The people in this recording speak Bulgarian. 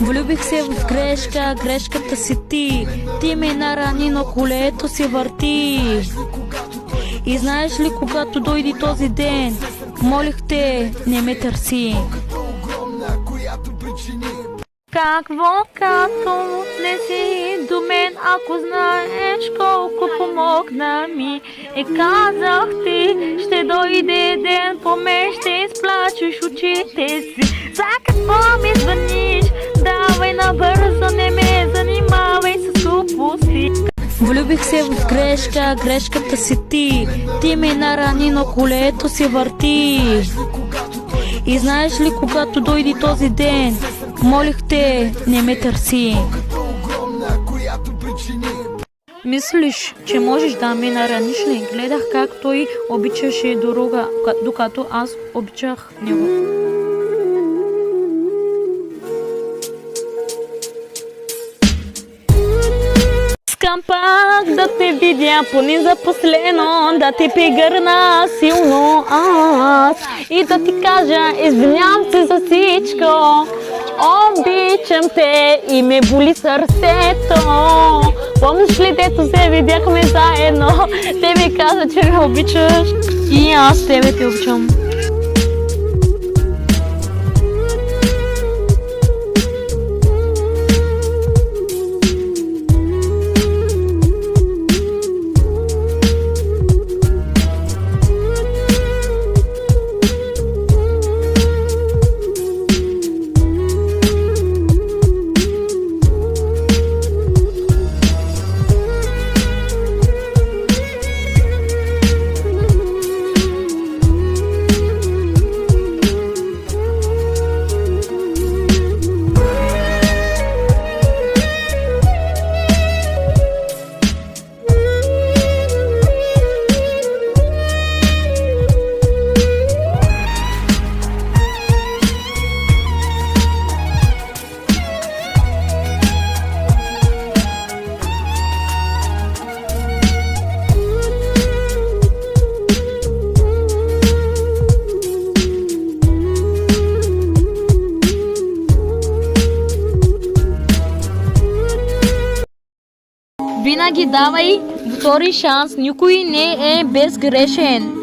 Влюбих се в грешка, грешката си ти. Ти ме нарани, но колето си върти. И знаеш ли, когато дойде този ден, молих те, не ме търси. Какво като не си до мен, ако знаеш колко помогна ми. И казах ти, ще дойде ден, по мен ще изплачеш очите си. За какво ми звъниш? Давай набързо, не ме занимавай с глупости. Влюбих се в грешка, грешката си ти. Ти ме нарани, но колето си върти. И знаеш ли, когато дойде този ден, молих те, не ме търси. Мислиш, че можеш да ме нараниш ли? Гледах как той обичаше друга, докато аз обичах него. Искам пак да те видя, поне за последно, да те прегърна силно аз и да ти кажа, извинявам се за всичко. Обичам те и ме боли сърцето. Помниш ли, дето се видяхме заедно? Те ми каза, че ме обичаш и аз тебе те обичам. Винаги давай втори шанс, никой не е безгрешен.